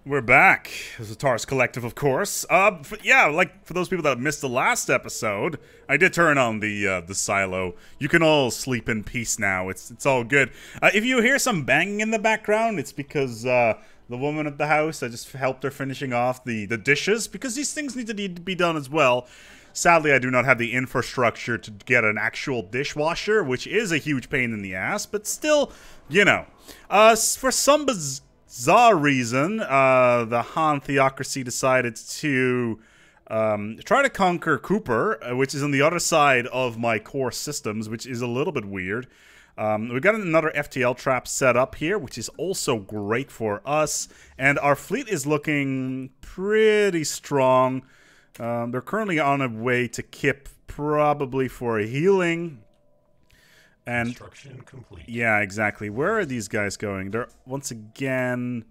We're back. This is Taurus Collective, of course. Yeah, like for those people that missed the last episode, I did turn on the silo. You can all sleep in peace now. It's all good. If you hear some banging in the background, it's because the woman at the house, I just helped her finishing off the dishes because these things need to be done as well. Sadly, I do not have the infrastructure to get an actual dishwasher, which is a huge pain in the ass, but still, you know. For some bizarre reason, the Han theocracy decided to try to conquer Cooper, which is on the other side of my core systems, which is a little bit weird. We've got another FTL trap set up here, which is also great for us, and our fleet is looking pretty strong. They're currently on a way to Kip, probably for a healing. And construction complete. Yeah, exactly. Where are these guys going? They're once again...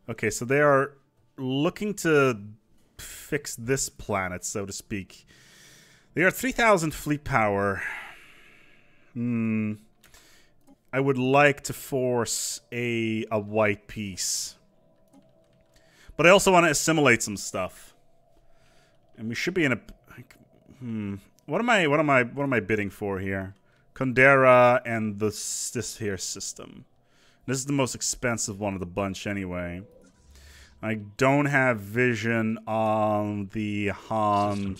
Okay, so they are looking to fix this planet, so to speak. They are 3,000 fleet power. I would like to force a white piece. But I also want to assimilate some stuff. And we should be in a... What am I bidding for here? Kundera and this here system. This is the most expensive one of the bunch anyway. I don't have vision on the Han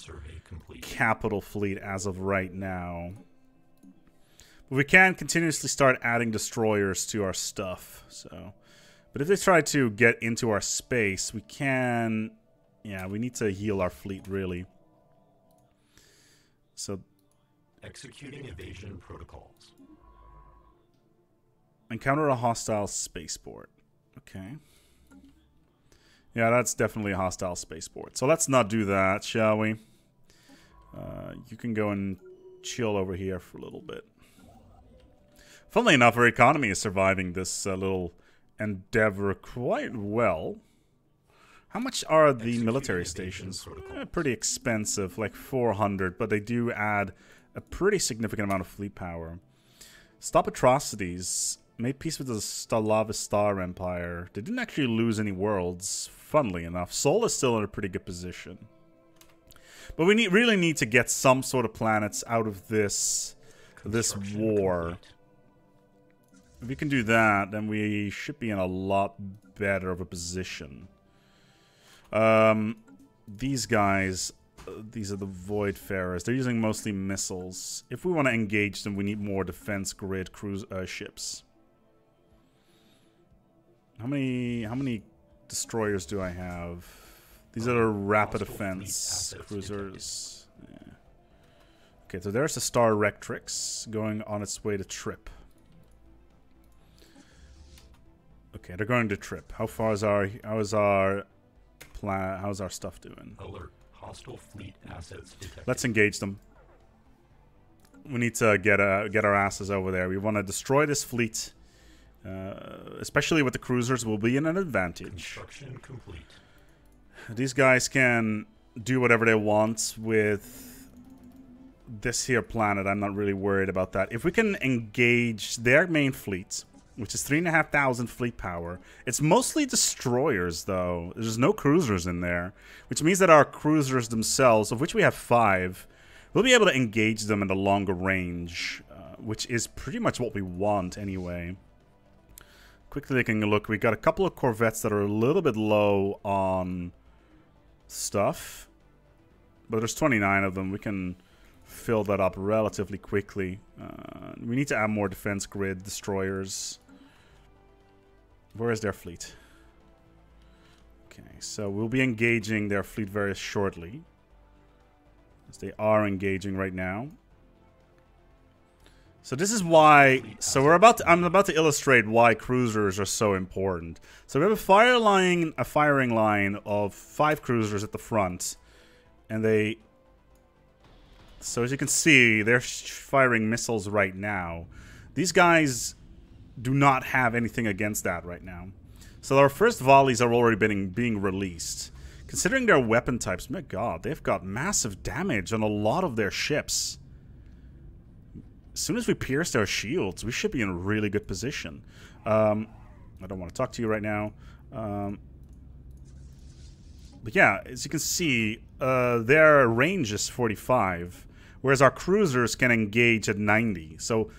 capital fleet as of right now. But we can continuously start adding destroyers to our stuff. So, but if they try to get into our space, we can... Yeah, we need to heal our fleet, really. So... Executing evasion protocols. Encounter a hostile spaceport. Okay. Yeah, that's definitely a hostile spaceport. So let's not do that, shall we? You can go and chill over here for a little bit. Funnily enough, our economy is surviving this little endeavor quite well. How much are the military stations? Pretty expensive, like 400, but they do add a pretty significant amount of fleet power. Stop atrocities. Made peace with the Stellaris Star Empire. They didn't actually lose any worlds, funnily enough. Sol is still in a pretty good position. But we really need to get some sort of planets out of this war. Complete. If we can do that, then we should be in a lot better of a position. These guys... These are the Voidfarers. They're using mostly missiles. If we want to engage them, we need more defense grid cruise ships. How many destroyers do I have? These are the rapid defense cruisers. Yeah. Okay, so there's the Star Rectrix going on its way to Trip. Okay, they're going to Trip. How's our stuff doing? Alert. Hostile fleet assets detected. Let's engage them. We need to get our asses over there. We want to destroy this fleet, especially with the cruisers. We'll be in an advantage. Construction complete. These guys can do whatever they want with this here planet. I'm not really worried about that. If we can engage their main fleet, which is 3,500 fleet power. It's mostly destroyers, though. There's no cruisers in there, which means that our cruisers themselves, of which we have 5, we'll be able to engage them at a longer range, which is pretty much what we want anyway. Quickly taking a look, we got a couple of corvettes that are a little bit low on stuff, but there's 29 of them. We can fill that up relatively quickly. We need to add more defense grid destroyers. Where is their fleet? Okay, so we'll be engaging their fleet very shortly, as they are engaging right now. So this is why. So I'm about to illustrate why cruisers are so important. So we have a firing line of 5 cruisers at the front, and they. So as you can see, they're firing missiles right now. These guys do not have anything against that right now. So our first volleys are already being released. Considering their weapon types, my god, they've got massive damage on a lot of their ships. As soon as we pierce their shields, we should be in a really good position. I don't want to talk to you right now. But yeah, as you can see, their range is 45, whereas our cruisers can engage at 90. So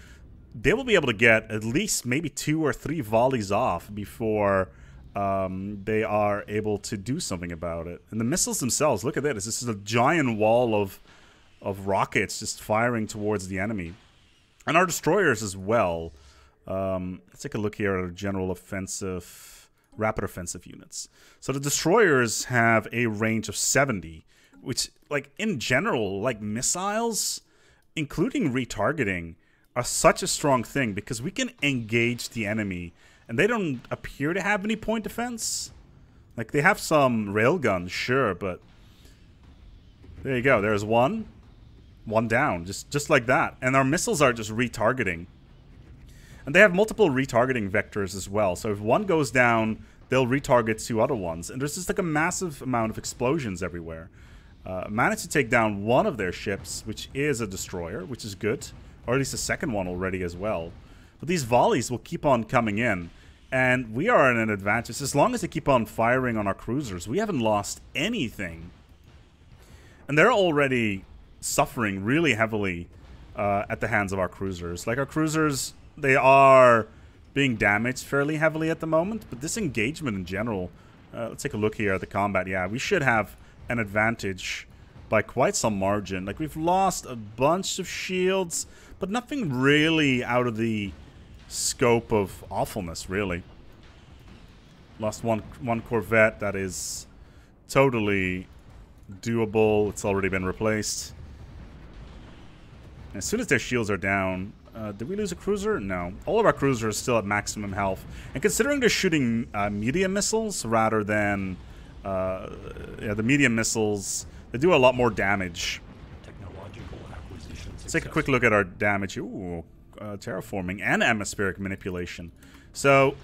they will be able to get at least maybe 2 or 3 volleys off before they are able to do something about it. And the missiles themselves, look at this. This is a giant wall of rockets just firing towards the enemy. And our destroyers as well. Let's take a look here at our general offensive, rapid offensive units. So the destroyers have a range of 70, which, like, in general, like, missiles, including retargeting, are such a strong thing because we can engage the enemy and they don't appear to have any point defense. Like, they have some railguns, sure, but there you go. There's one down, just like that. And our missiles are just retargeting. And they have multiple retargeting vectors as well. So if one goes down, they'll retarget 2 other ones. And there's just like a massive amount of explosions everywhere. Managed to take down one of their ships, which is a destroyer, which is good. Or at least a second one already as well. But these volleys will keep on coming in. And we are in an advantage. As long as they keep on firing on our cruisers, we haven't lost anything. And they're already suffering really heavily at the hands of our cruisers. Like, our cruisers, they are being damaged fairly heavily at the moment. But this engagement in general, let's take a look here at the combat. Yeah, we should have an advantage by quite some margin. Like, we've lost a bunch of shields, but nothing really out of the scope of awfulness, really. Lost one Corvette that is totally doable. It's already been replaced. As soon as their shields are down, did we lose a cruiser? No. All of our cruisers are still at maximum health. And considering they're shooting medium missiles rather than the medium missiles, they do a lot more damage. Technological acquisition Let's take a quick look at our damage. Ooh, terraforming and atmospheric manipulation. So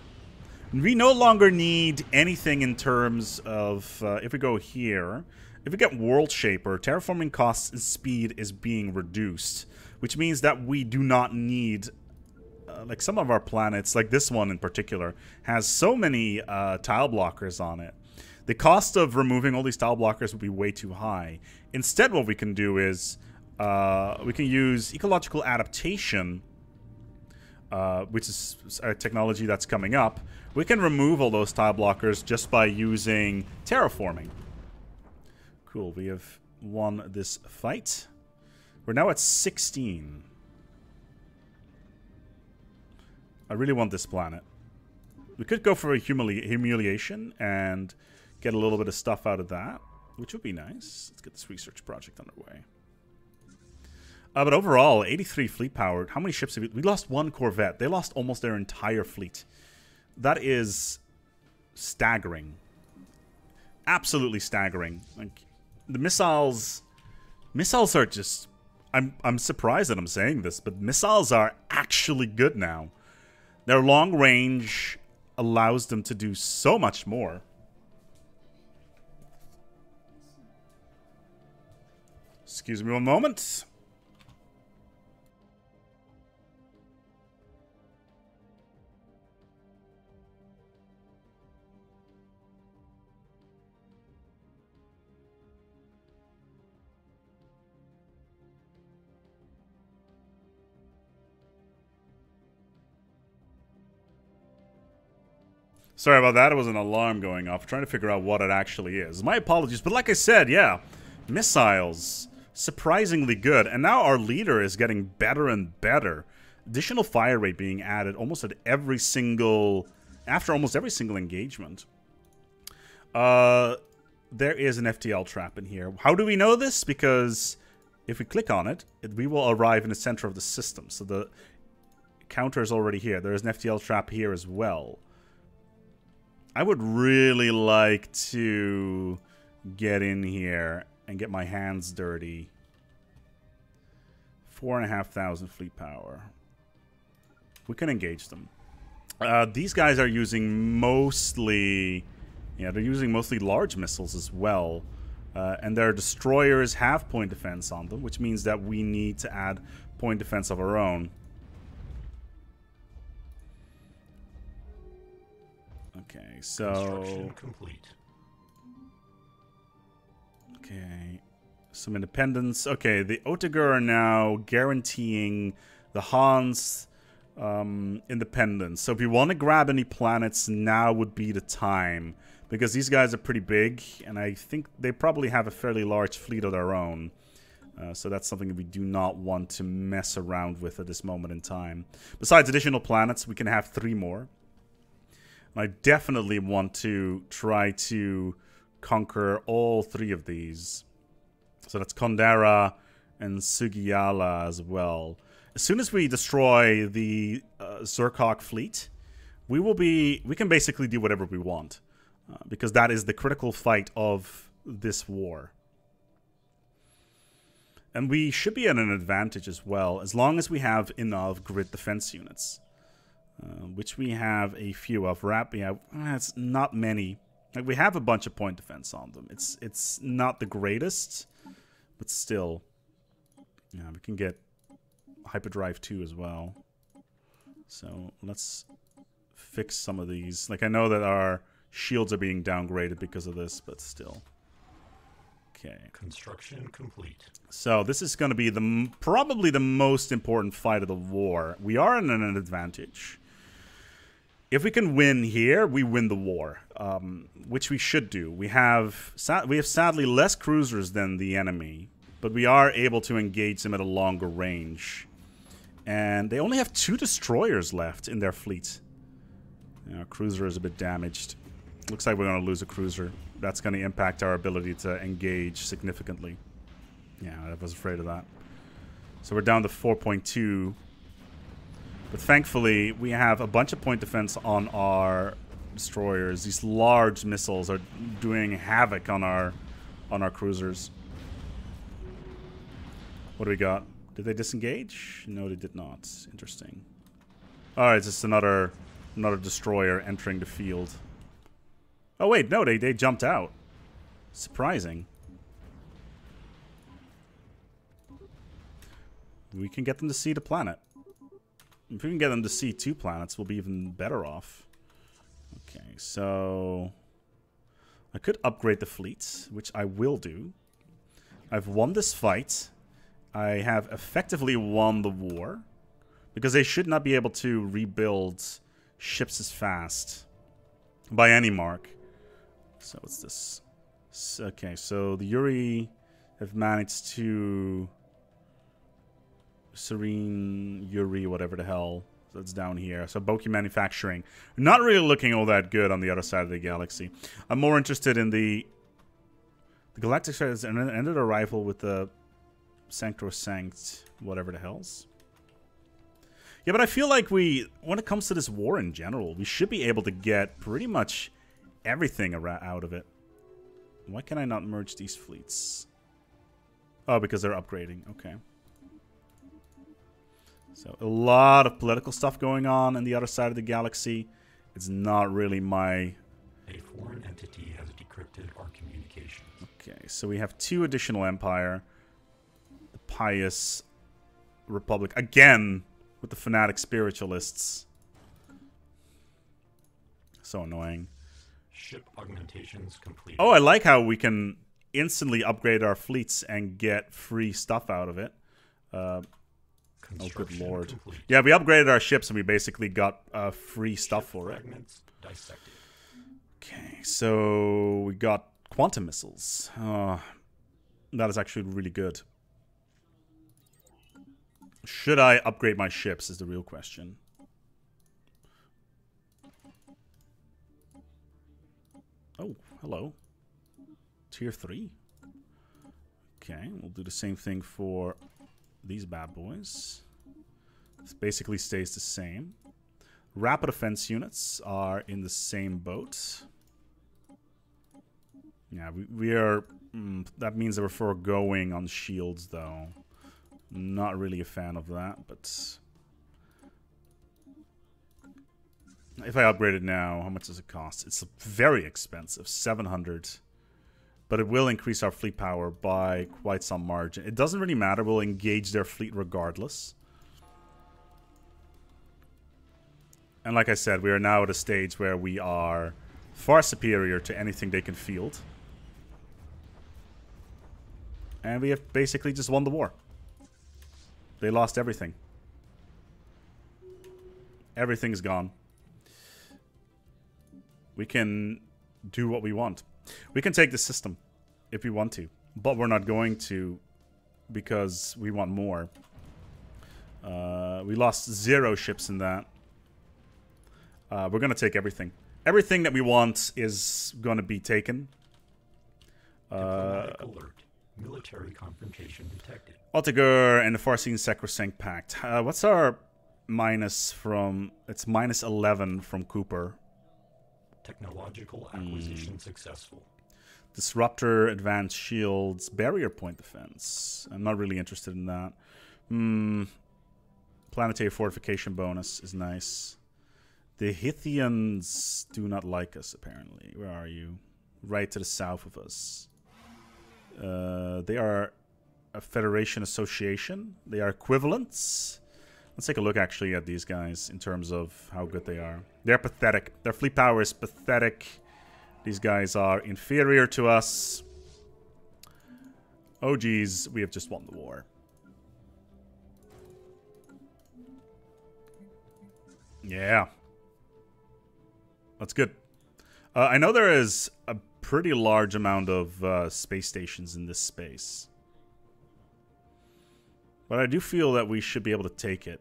we no longer need anything in terms of, if we go here, if we get World Shaper, terraforming costs and speed is being reduced, which means that we do not need, like some of our planets, like this one in particular, has so many tile blockers on it. The cost of removing all these tile blockers would be way too high. Instead, what we can do is we can use ecological adaptation, which is a technology that's coming up. We can remove all those tile blockers just by using terraforming. Cool, we have won this fight. We're now at 16. I really want this planet. We could go for a humiliation and get a little bit of stuff out of that, which would be nice. Let's get this research project underway. But overall, 83 fleet power. How many ships have we lost? 1 Corvette. They lost almost their entire fleet. That is staggering. Absolutely staggering. Like, the missiles are just, I'm surprised that I'm saying this, but missiles are actually good now. Their long range allows them to do so much more. Excuse me one moment. Sorry about that. It was an alarm going off. I'm trying to figure out what it actually is. My apologies. But like I said, yeah, missiles, surprisingly good. And now our leader is getting better and better. Additional fire rate being added almost at every single, after almost every single engagement. There is an FTL trap in here. How do we know this? Because if we click on it, we will arrive in the center of the system. So the counter is already here. There is an FTL trap here as well. I would really like to get in here and get my hands dirty. 4,500 fleet power. We can engage them. These guys are using mostly, yeah, they're using mostly large missiles as well. And their destroyers have point defense on them, which means that we need to add point defense of our own. Okay, so construction complete. Okay. Some independence. Okay, the Otagur are now guaranteeing the Hans independence. So if you want to grab any planets, now would be the time. Because these guys are pretty big, and I think they probably have a fairly large fleet of their own. So that's something that we do not want to mess around with at this moment in time. Besides additional planets, we can have 3 more. And I definitely want to try to conquer all 3 of these. So that's Kondera and Sugiala as well. As soon as we destroy the Zerkok fleet, we can basically do whatever we want. Because that is the critical fight of this war. And we should be at an advantage as well, as long as we have enough grid defense units. Which we have a few of. It's not many. Like, we have a bunch of point defense on them. It's not the greatest, but still. Yeah, we can get hyperdrive 2 as well. So let's fix some of these. Like, I know that our shields are being downgraded because of this, but still. Okay. Construction complete. So this is going to be probably the most important fight of the war. We are in an advantage. If we can win here, we win the war, which we should do. We have sadly less cruisers than the enemy, but we are able to engage them at a longer range. And they only have 2 destroyers left in their fleet. Our cruiser is a bit damaged. Looks like we're going to lose a cruiser. That's going to impact our ability to engage significantly. Yeah, I was afraid of that. So we're down to 4.2. But thankfully, we have a bunch of point defense on our destroyers. These large missiles are doing havoc on our cruisers. What do we got? Did they disengage? No, they did not. Interesting. Alright, it's just another destroyer entering the field. Oh wait, no, they jumped out. Surprising. We can get them to see the planet. If we can get them to see 2 planets, we'll be even better off. Okay, so I could upgrade the fleet, which I will do. I've won this fight. I have effectively won the war. Because they should not be able to rebuild ships as fast. By any mark. So what's this? Okay, so the Yuri have managed to... Serene, Yuri, whatever the hell. That's down here. So Boki Manufacturing. Not really looking all that good on the other side of the galaxy. I'm more interested in the Galactic Star has ended a rival with the Sanctrosanct, whatever the hell's. Yeah, but I feel like when it comes to this war in general, we should be able to get pretty much everything out of it. Why can I not merge these fleets? Oh, because they're upgrading. Okay. So a lot of political stuff going on the other side of the galaxy. It's not really my... A foreign entity has decrypted our communications. Okay, so we have 2 additional empire. The Pious Republic. Again, with the fanatic spiritualists. So annoying. Ship augmentations complete. Oh, I like how we can instantly upgrade our fleets and get free stuff out of it. Oh, good lord. Complete. Yeah, we upgraded our ships and we basically got free stuff for it. Dissected. Okay, so we got quantum missiles. That is actually really good. Should I upgrade my ships is the real question. Oh, hello. Tier 3. Okay, we'll do the same thing for these bad boys. This basically stays the same. Rapid offense units are in the same boat. Yeah, we are... that means that we're foregoing on shields, though. Not really a fan of that, but... If I upgrade it now, how much does it cost? It's very expensive, 700. But it will increase our fleet power by quite some margin. It doesn't really matter. We'll engage their fleet regardless. And like I said, we are now at a stage where we are far superior to anything they can field. And we have basically just won the war. They lost everything. Everything's gone. We can do what we want. We can take the system if we want to. But we're not going to because we want more. We lost 0 ships in that. We're going to take everything. Everything that we want is going to be taken. Diplomatic alert. Military confrontation detected. Altagur and the Farsean Sacrosanct Pact. What's our minus from... It's minus 11 from Cooper. Technological acquisition successful. Disruptor, advanced shields, barrier point defense. I'm not really interested in that. Planetary fortification bonus is nice. The Hithians do not like us, apparently. Where are you? Right to the south of us. They are a Federation association. They are equivalents. Let's take a look, actually, at these guys in terms of how good they are. They're pathetic. Their fleet power is pathetic. These guys are inferior to us. Oh, geez. We have just won the war. Yeah. That's good. I know there is a pretty large amount of space stations in this space. But I do feel that we should be able to take it.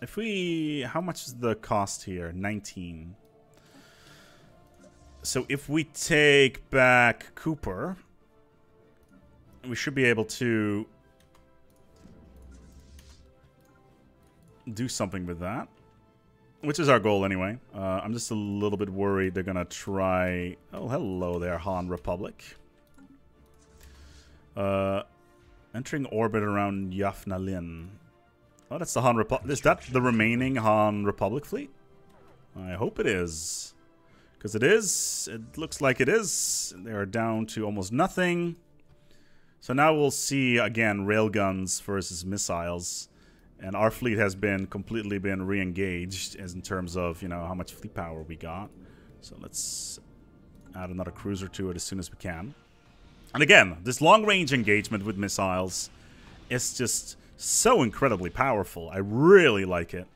If we... How much is the cost here? 19. So if we take back Cooper, we should be able to do something with that. Which is our goal anyway. I'm just a little bit worried they're going to try... Oh, hello there, Han Republic. Entering orbit around Yafnalin. Oh, that's the Han Republic. Is that the remaining Han Republic fleet? I hope it is. Because it is. It looks like it is. They are down to almost nothing. So now we'll see, again, railguns versus missiles. And our fleet has been completely re-engaged as in terms of, you know, how much fleet power we got. So let's add another cruiser to it as soon as we can. And again, this long-range engagement with missiles is just so incredibly powerful. I really like it.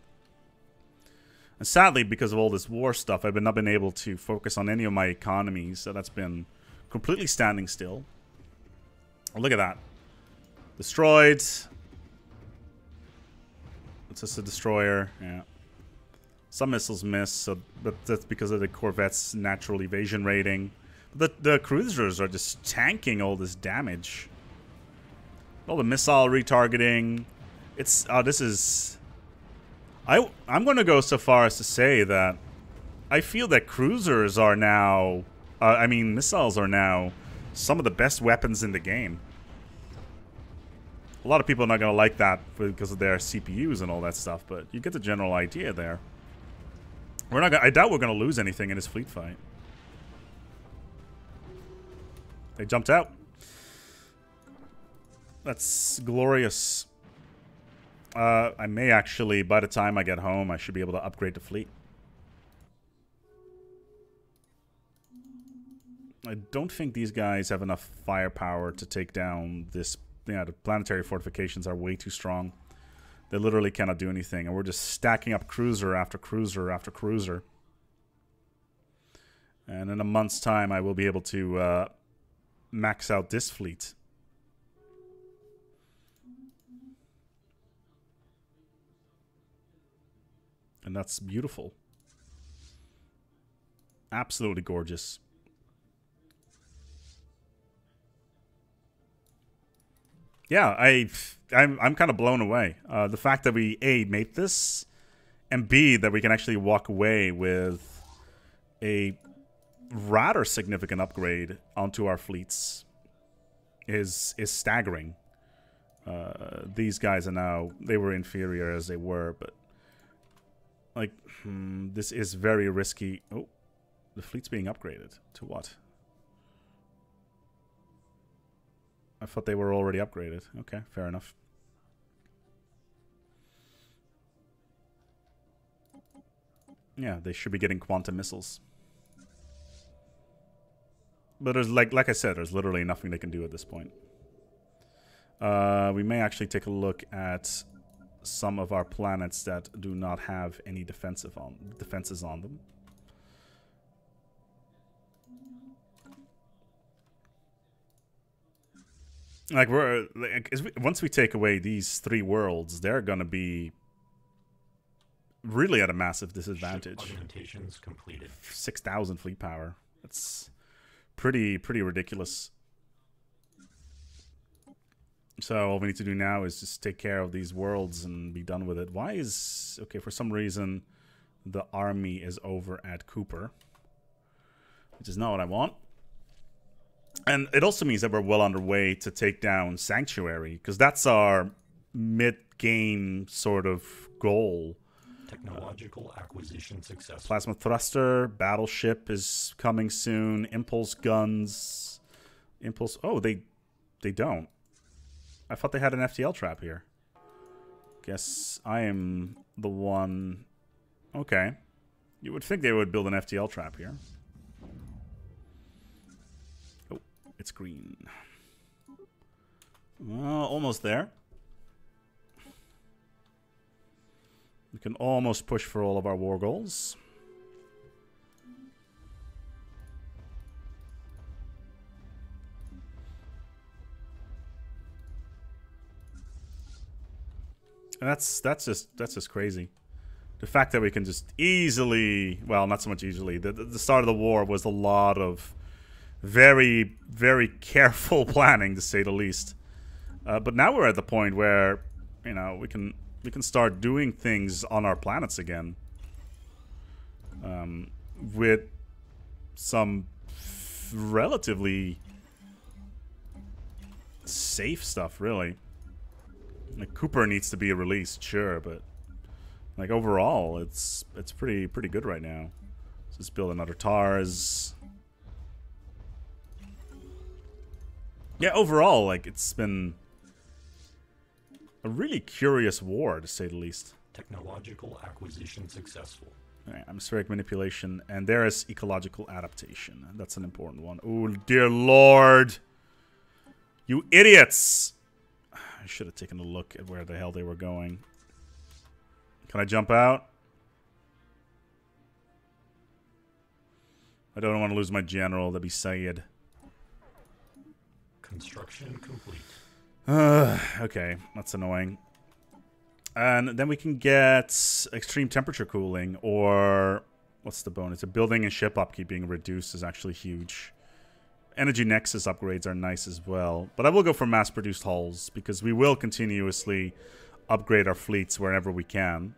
And sadly, because of all this war stuff, I've not been able to focus on any of my economies. So that's been completely standing still. Oh, look at that. Destroyed. It's just a destroyer. Yeah. Some missiles miss, so, but that's because of the Corvette's natural evasion rating. But the cruisers are just tanking all this damage. All the missile retargeting. It's... this is... I'm going to go so far as to say that I feel that cruisers are now... I mean, missiles are now some of the best weapons in the game. A lot of people are not going to like that because of their CPUs and all that stuff, but you get the general idea there. We're not gonna, I doubt we're going to lose anything in this fleet fight. They jumped out. That's glorious. I may actually, by the time I get home, I should be able to upgrade the fleet. I don't think these guys have enough firepower to take down this. Yeah, the planetary fortifications are way too strong. They literally cannot do anything, and we're just stacking up cruiser after cruiser after cruiser. And in a month's time, I will be able to max out this fleet. And that's beautiful. Absolutely gorgeous. Yeah, I'm kind of blown away. The fact that we, A, made this, and B, that we can actually walk away with a rather significant upgrade onto our fleets is staggering. These guys are now, they were inferior as they were, but like, this is very risky. Oh, the fleet's being upgraded. To what? I thought they were already upgraded. Okay, fair enough. Yeah, they should be getting quantum missiles. But there's like I said, there's literally nothing they can do at this point. We may actually take a look at some of our planets that do not have any defenses on them. Like once we take away these 3 worlds, they're gonna be really at a massive disadvantage. Augmentations completed. 6,000 fleet power. That's pretty ridiculous. So all we need to do now is just take care of these worlds and be done with it. Why is... Okay, for some reason, the army is over at Cooper, which is not what I want. And it also means that we're well underway to take down Sanctuary, because that's our mid-game sort of goal. Technological acquisition successful. Plasma thruster, battleship is coming soon. Impulse guns. Impulse... Oh, they don't. I thought they had an FTL trap here. Guess I am the one... Okay. You would think they would build an FTL trap here. Oh, it's green. Well, almost there. We can almost push for all of our war goals. And that's just crazy. The fact that we can just easily, well, not so much easily. The start of the war was a lot of very, very careful planning, to say the least. But now we're at the point where, you know, we can start doing things on our planets again, with some relatively safe stuff, really. Like, Cooper needs to be released, sure, but like overall, it's pretty good right now. So let's build another TARS. Yeah, overall, like, it's been a really curious war, to say the least. Technological acquisition successful. Right, atmospheric manipulation, and there is ecological adaptation. That's an important one. Oh, dear Lord! You idiots! I should have taken a look at where the hell they were going. Can I jump out? I don't want to lose my general. That'd be Syed. Construction complete. Okay, that's annoying. And then we can get extreme temperature cooling, or what's the bonus? A building and ship upkeep being reduced is actually huge. Energy Nexus upgrades are nice as well. But I will go for mass-produced hulls, because we will continuously upgrade our fleets wherever we can.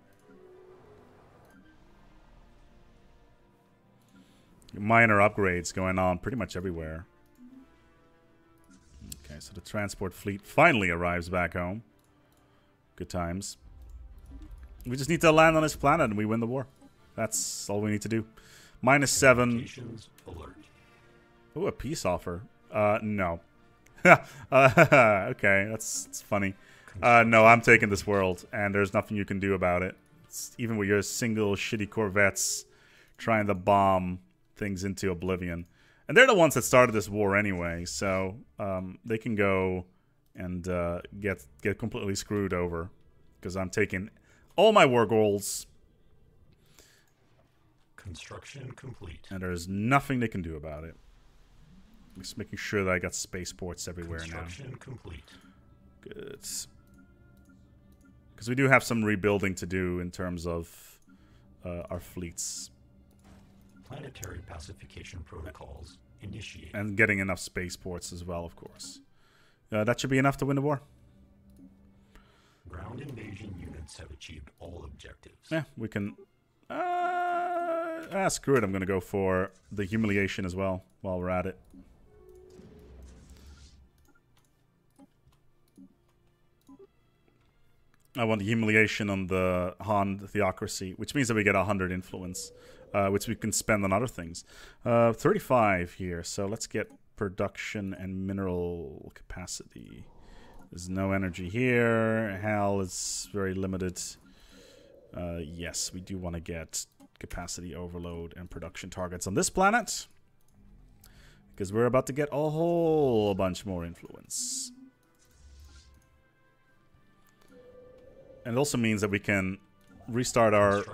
Minor upgrades going on pretty much everywhere. Okay, so the transport fleet finally arrives back home. Good times. We just need to land on this planet and we win the war. That's all we need to do. -7. Alert. Oh, a peace offer. No. Okay, that's funny. No, I'm taking this world, and there's nothing you can do about it. Even with your single shitty corvettes trying to bomb things into oblivion. And they're the ones that started this war anyway, so they can go and get completely screwed over. Because I'm taking all my war goals. Construction complete. And there's nothing they can do about it. Just making sure that I got spaceports everywhere now. Construction complete. Good. Because we do have some rebuilding to do in terms of our fleets. Planetary pacification protocols initiated. And getting enough spaceports as well, of course. That should be enough to win the war. Ground invasion units have achieved all objectives. Yeah, we can... screw it. I'm going to go for the humiliation as well while we're at it. I want the humiliation on the Han theocracy, which means that we get 100 influence, which we can spend on other things. 35 here, so let's get production and mineral capacity. There's no energy here. Hell is very limited. Yes, we do want to get capacity overload and production targets on this planet. Because we're about to get a whole bunch more influence. And it also means that we can restart our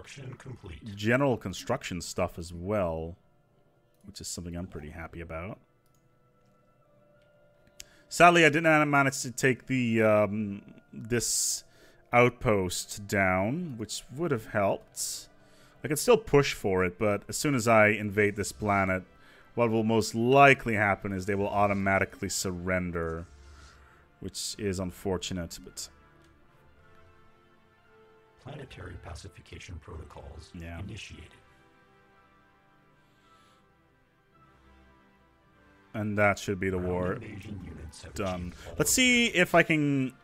general construction stuff as well, which is something I'm pretty happy about. Sadly, I did not manage to take the this outpost down, which would have helped. I can still push for it, but as soon as I invade this planet, what will most likely happen is they will automatically surrender, which is unfortunate, but... Planetary pacification protocols initiated. And that should be the war done. Let's see if I can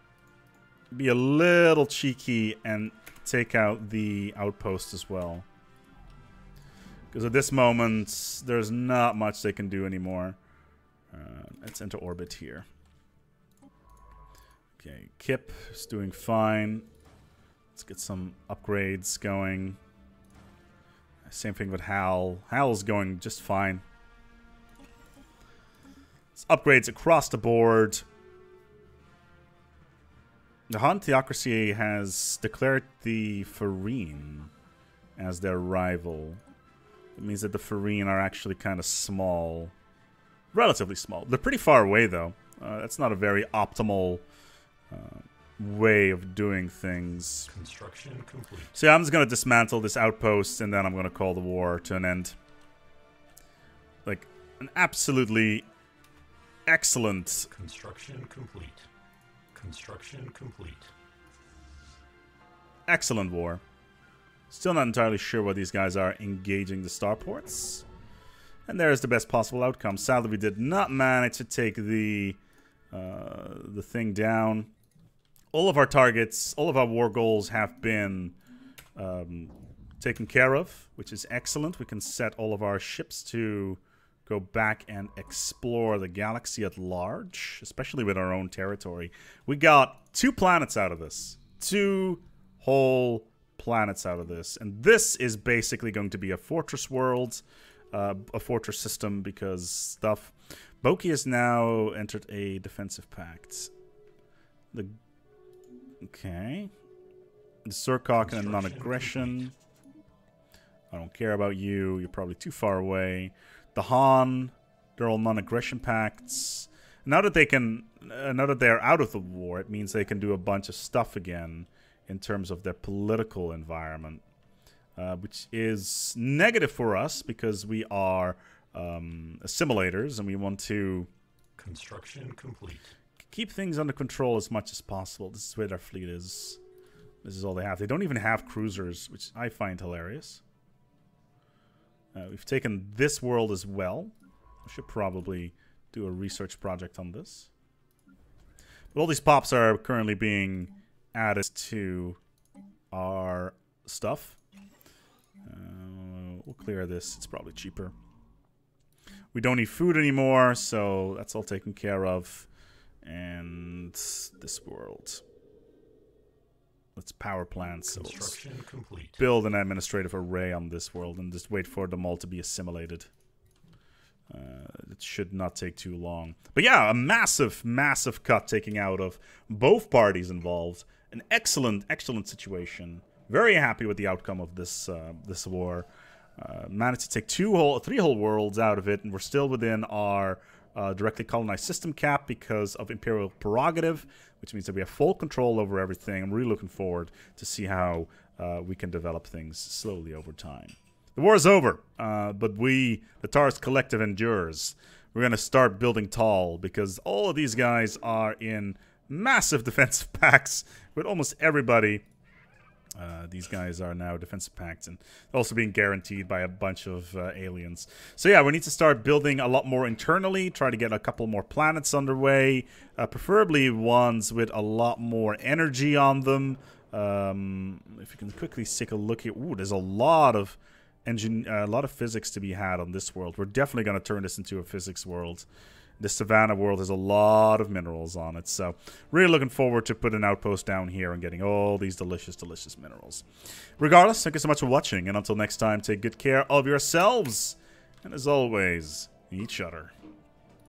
be a little cheeky and take out the outpost as well. Because at this moment, there's not much they can do anymore. Let's enter orbit here. Okay, Kip is doing fine. Let's get some upgrades going. Same thing with Hal. Hal's going just fine. It's upgrades across the board. The Han Theocracy has declared the Farine as their rival. It means that the Farine are actually kind of small. Relatively small. They're pretty far away, though. That's not a very optimal way of doing things. Construction complete. So yeah, I'm just going to dismantle this outpost, and then I'm going to call the war to an end. Like, an absolutely excellent... Construction complete. Construction complete. Excellent war. Still not entirely sure why these guys are engaging the starports. And there's the best possible outcome. Sadly, we did not manage to take the thing down. All of our targets, all of our war goals have been taken care of, which is excellent. We can set all of our ships to go back and explore the galaxy at large, especially with our own territory. We got 2 planets out of this. 2 whole planets out of this. And this is basically going to be a fortress world, a fortress system, because stuff... Boki has now entered a defensive pact. Okay. The Surcock and a non-aggression. I don't care about you. You're probably too far away. The Han, they're all non-aggression pacts. Now that they can, now that they're out of the war, it means they can do a bunch of stuff again in terms of their political environment, which is negative for us because we are assimilators and we want to construction complete. Keep things under control as much as possible. This is where their fleet is. This is all they have. They don't even have cruisers, which I find hilarious. We've taken this world as well. I should probably do a research project on this. But all these pops are currently being added to our stuff. We'll clear this. It's probably cheaper. We don't need food anymore, so that's all taken care of. And this world. Let's power plants. So Construction complete. Build an administrative array on this world and just wait for them all to be assimilated. It should not take too long. But yeah, a massive, massive cut taking out of both parties involved. An excellent, excellent situation. Very happy with the outcome of this this war. Managed to take 3 whole worlds out of it, and we're still within our directly colonized system cap because of Imperial prerogative, which means that we have full control over everything. I'm really looking forward to see how we can develop things slowly over time. The war is over, but we, the Taurus Collective, endures. We're going to start building tall because all of these guys are in massive defensive pacts with almost everybody. These guys are now defensive pacts and also being guaranteed by a bunch of aliens. So yeah, we need to start building a lot more internally, try to get a couple more planets underway, preferably ones with a lot more energy on them. If you can quickly take a look here, ooh, there's a lot of physics to be had on this world. We're definitely going to turn this into a physics world. This Savannah world has a lot of minerals on it, so really looking forward to putting an outpost down here and getting all these delicious, delicious minerals. Regardless, thank you so much for watching, and until next time, take good care of yourselves, and as always, each other.